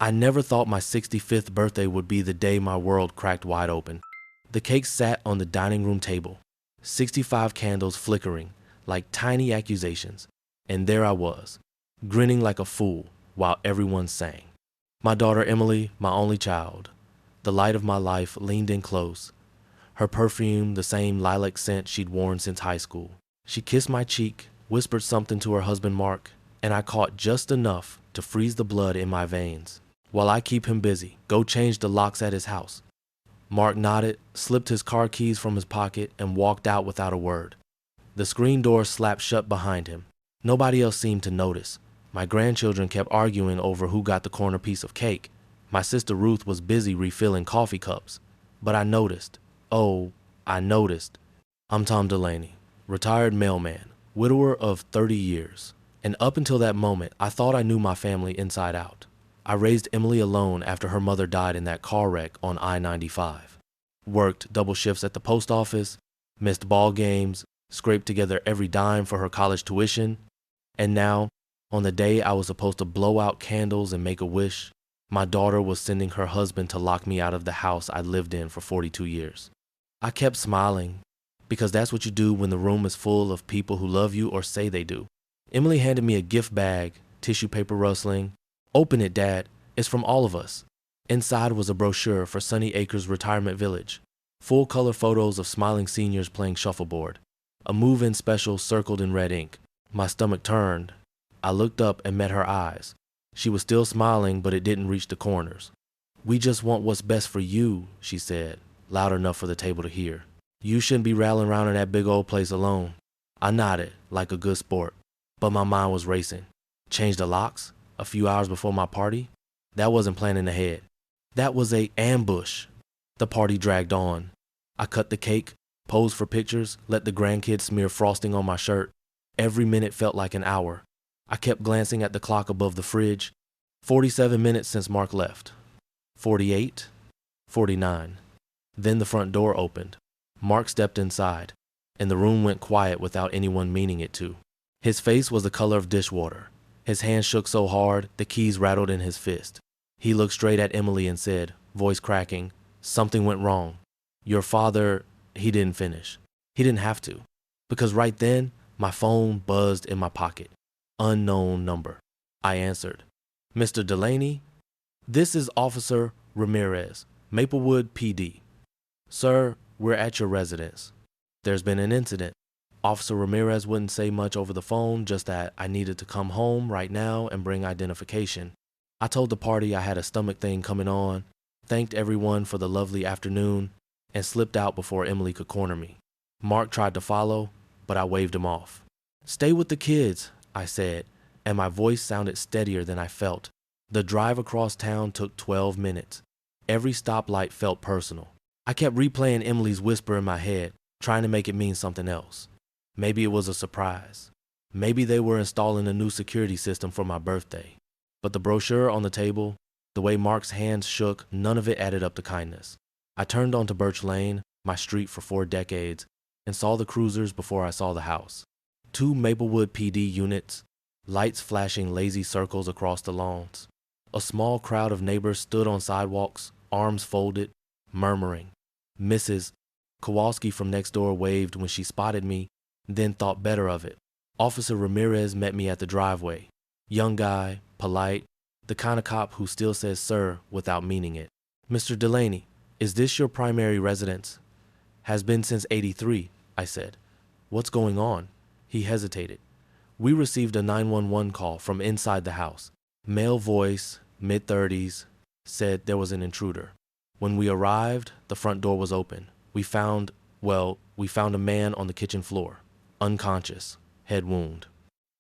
I never thought my 65th birthday would be the day my world cracked wide open. The cake sat on the dining room table, 65 candles flickering like tiny accusations, and there I was, grinning like a fool while everyone sang. My daughter Emily, my only child, the light of my life, leaned in close, her perfume the same lilac scent she'd worn since high school. She kissed my cheek, whispered something to her husband Mark, and I caught just enough to freeze the blood in my veins. While I keep him busy, go change the locks at his house. Mark nodded, slipped his car keys from his pocket, and walked out without a word. The screen door slapped shut behind him. Nobody else seemed to notice. My grandchildren kept arguing over who got the corner piece of cake. My sister Ruth was busy refilling coffee cups. But I noticed. I noticed. I'm Tom Delaney, retired mailman, widower of 30 years. And up until that moment, I thought I knew my family inside out. I raised Emily alone after her mother died in that car wreck on I-95. Worked double shifts at the post office, missed ball games, scraped together every dime for her college tuition. And now, on the day I was supposed to blow out candles and make a wish, my daughter was sending her husband to lock me out of the house I lived in for 42 years. I kept smiling, because that's what you do when the room is full of people who love you or say they do. Emily handed me a gift bag, tissue paper rustling. "Open it, Dad. It's from all of us." Inside was a brochure for Sunny Acres Retirement Village, full-color photos of smiling seniors playing shuffleboard, a move-in special circled in red ink. My stomach turned. I looked up and met her eyes. She was still smiling, but it didn't reach the corners. "We just want what's best for you," she said, loud enough for the table to hear. "You shouldn't be rattling around in that big old place alone." I nodded, like a good sport, but my mind was racing. Change the locks? A few hours before my party? That wasn't planning ahead. That was a ambush. The party dragged on. I cut the cake, posed for pictures, let the grandkids smear frosting on my shirt. Every minute felt like an hour. I kept glancing at the clock above the fridge. 47 minutes since Mark left. 48, 49. Then the front door opened. Mark stepped inside, and the room went quiet without anyone meaning it to. His face was the color of dishwater. His hand shook so hard, the keys rattled in his fist. He looked straight at Emily and said, voice cracking, "Something went wrong. Your father," he didn't finish. He didn't have to, because right then, my phone buzzed in my pocket. Unknown number. I answered. "Mr. Delaney? This is Officer Ramirez, Maplewood PD. Sir, we're at your residence. There's been an incident." Officer Ramirez wouldn't say much over the phone, just that I needed to come home right now and bring identification. I told the party I had a stomach thing coming on, thanked everyone for the lovely afternoon, and slipped out before Emily could corner me. Mark tried to follow, but I waved him off. "Stay with the kids," I said, and my voice sounded steadier than I felt. The drive across town took 12 minutes. Every stoplight felt personal. I kept replaying Emily's whisper in my head, trying to make it mean something else. Maybe it was a surprise. Maybe they were installing a new security system for my birthday. But the brochure on the table, the way Mark's hands shook, none of it added up to kindness. I turned onto Birch Lane, my street for 4 decades, and saw the cruisers before I saw the house. 2 Maplewood PD units, lights flashing lazy circles across the lawns. A small crowd of neighbors stood on sidewalks, arms folded, murmuring. Mrs. Kowalski from next door waved when she spotted me, then thought better of it. Officer Ramirez met me at the driveway. Young guy, polite, the kind of cop who still says sir without meaning it. "Mr. Delaney, is this your primary residence?" "Has been since '83, I said. "What's going on?" He hesitated. "We received a 911 call from inside the house. Male voice, mid-30s, said there was an intruder. When we arrived, the front door was open. We found a man on the kitchen floor, unconscious, head wound.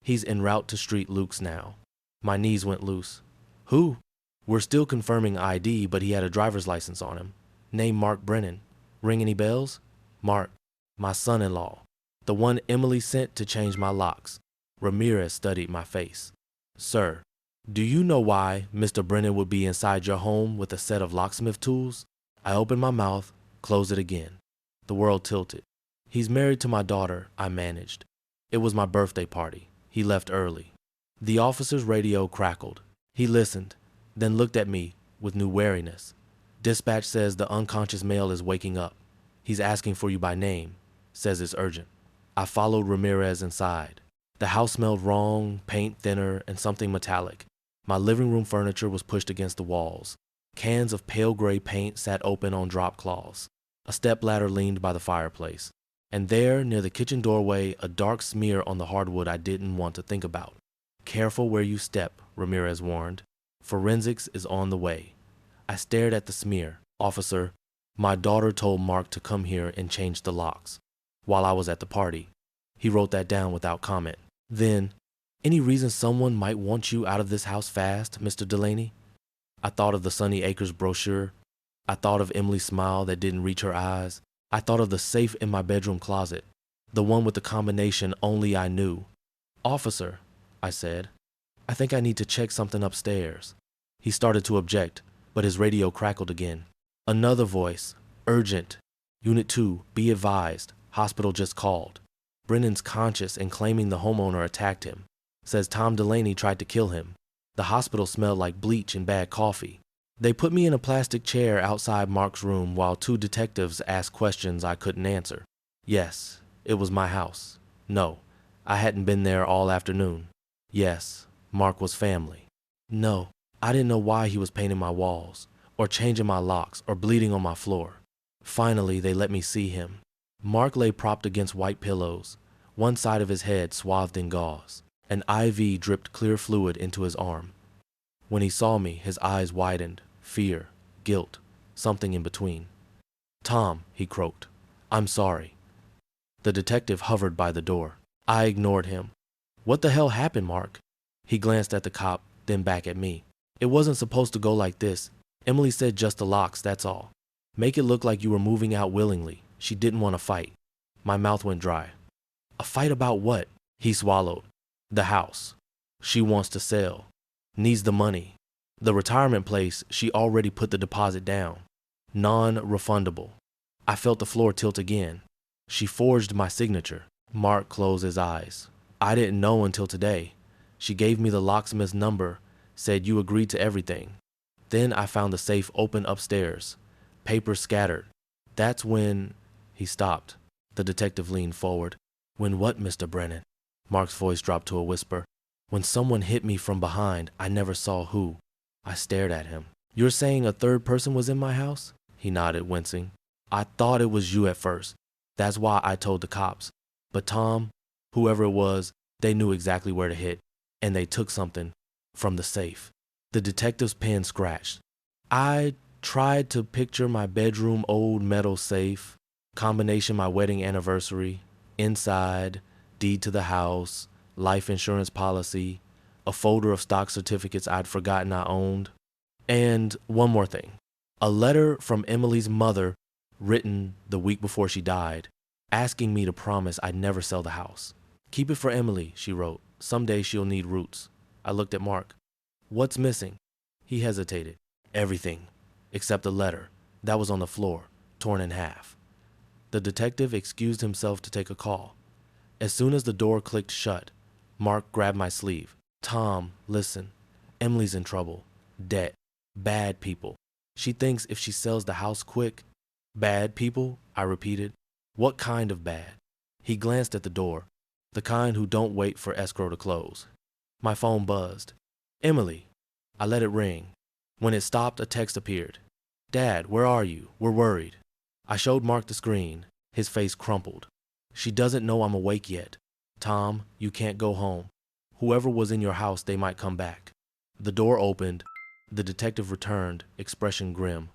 He's en route to Street Luke's now." My knees went loose. "Who?" "We're still confirming ID, but he had a driver's license on him. Name Mark Brennan. Ring any bells?" "Mark, my son-in-law. The one Emily sent to change my locks." Ramirez studied my face. "Sir, do you know why Mr. Brennan would be inside your home with a set of locksmith tools?" I opened my mouth, closed it again. The world tilted. "He's married to my daughter," I managed. "It was my birthday party. He left early." The officer's radio crackled. He listened, then looked at me with new wariness. Dispatch says the unconscious male is waking up. He's asking for you by name, says it's urgent. I followed Ramirez inside. The house smelled wrong, paint thinner, and something metallic. My living room furniture was pushed against the walls. Cans of pale gray paint sat open on drop cloths. A stepladder leaned by the fireplace. And there, near the kitchen doorway, a dark smear on the hardwood I didn't want to think about. Careful where you step, Ramirez warned. Forensics is on the way. I stared at the smear. Officer, my daughter told Mark to come here and change the locks while I was at the party. He wrote that down without comment. Then, any reason someone might want you out of this house fast, Mr. Delaney? I thought of the Sunny Acres brochure. I thought of Emily's smile that didn't reach her eyes. I thought of the safe in my bedroom closet, the one with the combination only I knew. Officer, I said, I think I need to check something upstairs. He started to object, but his radio crackled again. Another voice, urgent. Unit 2, be advised, hospital just called. Brennan's conscious and claiming the homeowner attacked him. Says Tom Delaney tried to kill him. The hospital smelled like bleach and bad coffee. They put me in a plastic chair outside Mark's room while 2 detectives asked questions I couldn't answer. Yes, it was my house. No, I hadn't been there all afternoon. Yes, Mark was family. No, I didn't know why he was painting my walls, or changing my locks, or bleeding on my floor. Finally, they let me see him. Mark lay propped against white pillows, one side of his head swathed in gauze. An IV dripped clear fluid into his arm. When he saw me, his eyes widened. Fear, guilt, something in between. Tom, he croaked. I'm sorry. The detective hovered by the door. I ignored him. What the hell happened, Mark? He glanced at the cop, then back at me. It wasn't supposed to go like this. Emily said just the locks, that's all. Make it look like you were moving out willingly. She didn't want to fight. My mouth went dry. A fight about what? He swallowed. The house. She wants to sell. Needs the money. The retirement place, she already put the deposit down. Non-refundable. I felt the floor tilt again. She forged my signature. Mark closed his eyes. I didn't know until today. She gave me the locksmith's number, said you agreed to everything. Then I found the safe open upstairs. Papers scattered. That's when... He stopped. The detective leaned forward. When what, Mr. Brennan? Mark's voice dropped to a whisper. When someone hit me from behind, I never saw who. I stared at him. You're saying a third person was in my house? He nodded, wincing. I thought it was you at first. That's why I told the cops. But Tom, whoever it was, they knew exactly where to hit. And they took something from the safe. The detective's pen scratched. I tried to picture my bedroom old metal safe, combination my wedding anniversary, inside, deed to the house, life insurance policy, a folder of stock certificates I'd forgotten I owned. And one more thing. A letter from Emily's mother, written the week before she died, asking me to promise I'd never sell the house. Keep it for Emily, she wrote. Someday she'll need roots. I looked at Mark. What's missing? He hesitated. Everything, except the letter. That was on the floor, torn in half. The detective excused himself to take a call. As soon as the door clicked shut, Mark grabbed my sleeve. Tom, listen. Emily's in trouble. Debt. Bad people. She thinks if she sells the house quick... Bad people? I repeated. What kind of bad? He glanced at the door. The kind who don't wait for escrow to close. My phone buzzed. Emily. I let it ring. When it stopped, a text appeared. Dad, where are you? We're worried. I showed Mark the screen. His face crumpled. She doesn't know I'm awake yet. Tom, you can't go home. Whoever was in your house, they might come back. The door opened. The detective returned, expression grim.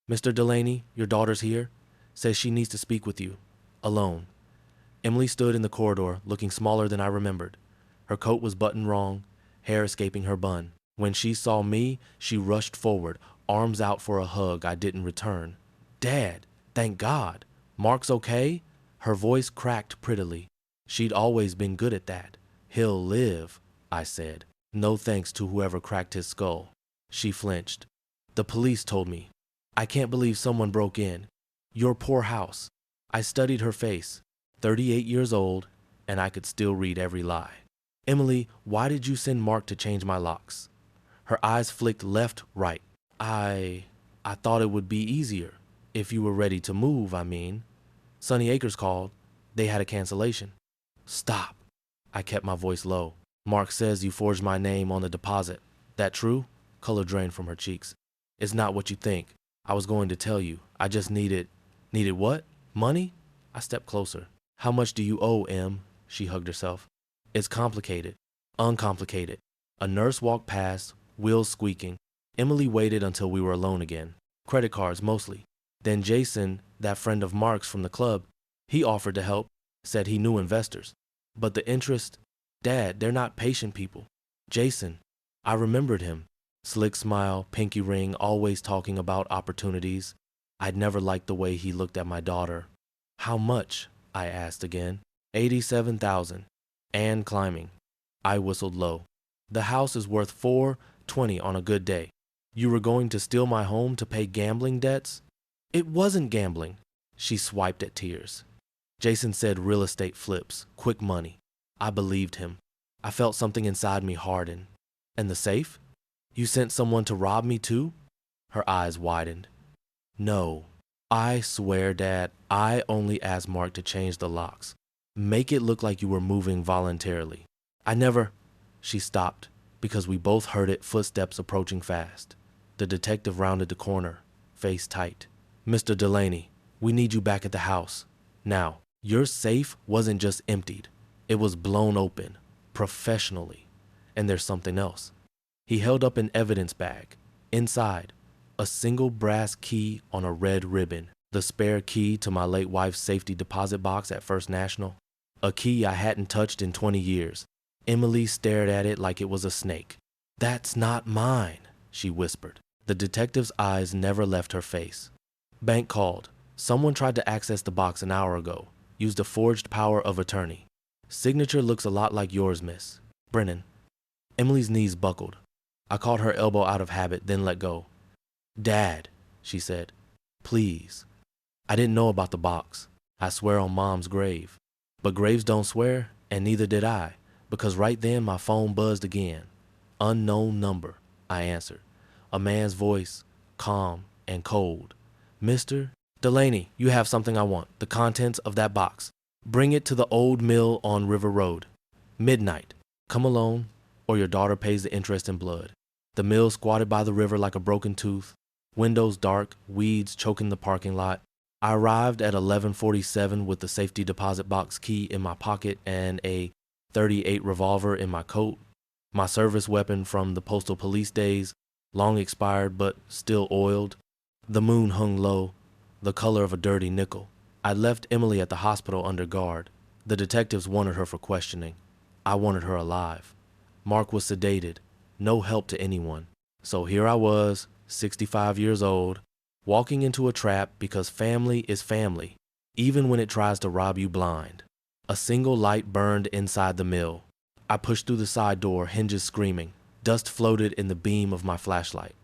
Mr. Delaney, your daughter's here. Says she needs to speak with you. Alone. Emily stood in the corridor, looking smaller than I remembered. Her coat was buttoned wrong, hair escaping her bun. When she saw me, she rushed forward, arms out for a hug I didn't return. Dad, thank God. Mark's okay? Her voice cracked prettily. She'd always been good at that. He'll live, I said. No thanks to whoever cracked his skull. She flinched. The police told me. I can't believe someone broke in. Your poor house. I studied her face. 38 years old, and I could still read every lie. Emily, why did you send Mark to change my locks? Her eyes flicked left, right. I thought it would be easier. If you were ready to move, I mean. Sunny Acres called. They had a cancellation. Stop. I kept my voice low. Mark says you forged my name on the deposit. That true? Color drained from her cheeks. It's not what you think. I was going to tell you. I just needed what? Money? I stepped closer. How much do you owe, Em? She hugged herself. It's complicated. Uncomplicated. A nurse walked past, wheels squeaking. Emily waited until we were alone again. Credit cards, mostly. Then Jason, that friend of Mark's from the club, he offered to help, said he knew investors. But the interest, Dad, they're not patient people. Jason, I remembered him. Slick smile, pinky ring, always talking about opportunities. I'd never liked the way he looked at my daughter. How much? I asked again. 87,000. And climbing. I whistled low. The house is worth 420 on a good day. You were going to steal my home to pay gambling debts? It wasn't gambling. She swiped at tears. Jason said real estate flips, quick money. I believed him. I felt something inside me harden. And the safe? You sent someone to rob me too? Her eyes widened. No. I swear, Dad, I only asked Mark to change the locks. Make it look like you were moving voluntarily. I never... She stopped, because we both heard it, footsteps approaching fast. The detective rounded the corner, face tight. Mr. Delaney, we need you back at the house. Now, your safe wasn't just emptied. It was blown open, professionally. And there's something else. He held up an evidence bag. Inside, a single brass key on a red ribbon, the spare key to my late wife's safety deposit box at First National. A key I hadn't touched in 20 years. Emily stared at it like it was a snake. That's not mine, she whispered. The detective's eyes never left her face. Bank called. Someone tried to access the box an hour ago. Used a forged power of attorney. Signature looks a lot like yours, miss. Brennan. Emily's knees buckled. I caught her elbow out of habit, then let go. Dad, she said. Please. I didn't know about the box. I swear on Mom's grave. But graves don't swear, and neither did I, because right then my phone buzzed again. Unknown number, I answered. A man's voice, calm and cold. Mr. Delaney, you have something I want. The contents of that box. Bring it to the old mill on River Road. Midnight. Come alone, or your daughter pays the interest in blood. The mill squatted by the river like a broken tooth. Windows dark, weeds choking the parking lot. I arrived at 11:47 with the safety deposit box key in my pocket and a .38 revolver in my coat. My service weapon from the postal police days, long expired but still oiled. The moon hung low, the color of a dirty nickel. I left Emily at the hospital under guard. The detectives wanted her for questioning. I wanted her alive. Mark was sedated, no help to anyone. So here I was, 65 years old, walking into a trap because family is family, even when it tries to rob you blind. A single light burned inside the mill. I pushed through the side door, hinges screaming. Dust floated in the beam of my flashlight.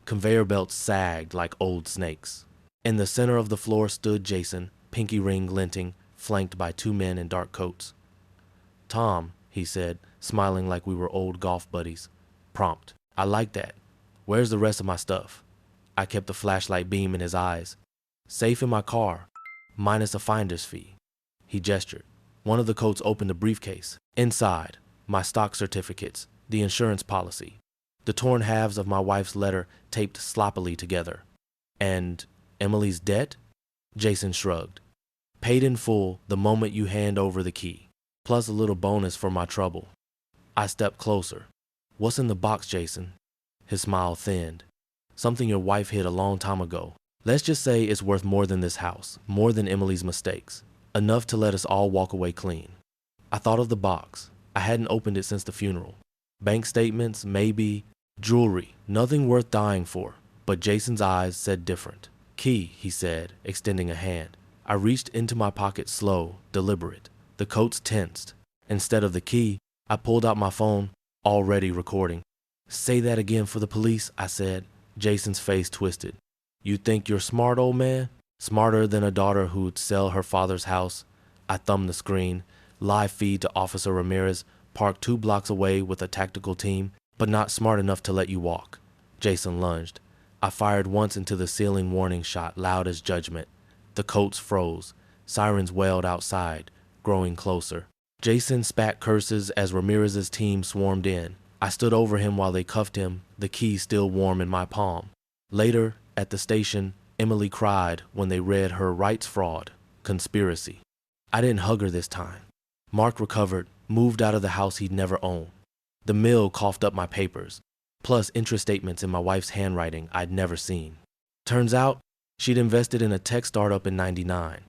Conveyor belts sagged like old snakes. In the center of the floor stood Jason, pinky ring glinting, flanked by two men in dark coats. Tom, he said, smiling like we were old golf buddies. Prompt. I like that. Where's the rest of my stuff? I kept the flashlight beam in his eyes. Safe in my car, minus a finder's fee. He gestured. One of the coats opened a briefcase. Inside, my stock certificates, the insurance policy, the torn halves of my wife's letter taped sloppily together. And Emily's debt? Jason shrugged. Paid in full the moment you hand over the key, plus a little bonus for my trouble. I stepped closer. What's in the box, Jason? His smile thinned. Something your wife hid a long time ago. Let's just say it's worth more than this house, more than Emily's mistakes. Enough to let us all walk away clean. I thought of the box. I hadn't opened it since the funeral. Bank statements, maybe. Jewelry, nothing worth dying for. But Jason's eyes said different. Key, he said, extending a hand. I reached into my pocket slow, deliberate. The coats tensed. Instead of the key, I pulled out my phone, already recording. Say that again for the police, I said. Jason's face twisted. You think you're smart, old man? Smarter than a daughter who'd sell her father's house? I thumbed the screen. Live feed to Officer Ramirez, parked 2 blocks away with a tactical team. but not smart enough to let you walk. Jason lunged. I fired once into the ceiling warning shot, loud as judgment. The coats froze. Sirens wailed outside, growing closer. Jason spat curses as Ramirez's team swarmed in. I stood over him while they cuffed him, the key still warm in my palm. Later, at the station, Emily cried when they read her rights fraud, conspiracy. I didn't hug her this time. Mark recovered, moved out of the house he'd never owned. The mill coughed up my papers, plus interest statements in my wife's handwriting I'd never seen. Turns out, she'd invested in a tech startup in '99.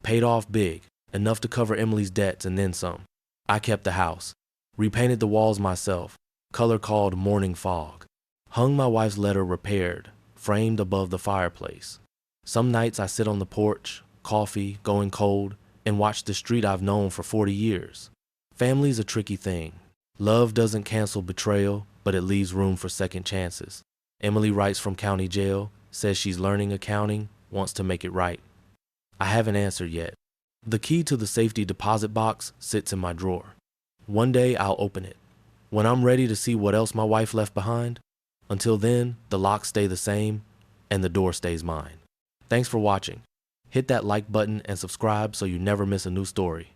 Paid off big, enough to cover Emily's debts and then some. I kept the house, repainted the walls myself, color called Morning Fog. Hung my wife's letter repaired, framed above the fireplace. Some nights I sit on the porch, coffee going cold, and watch the street I've known for 40 years. Family's a tricky thing. Love doesn't cancel betrayal, but it leaves room for second chances. Emily writes from county jail, says she's learning accounting, wants to make it right. I haven't answered yet. The key to the safety deposit box sits in my drawer. One day I'll open it, when I'm ready to see what else my wife left behind. Until then, the locks stay the same, and the door stays mine. Thanks for watching. Hit that like button and subscribe so you never miss a new story.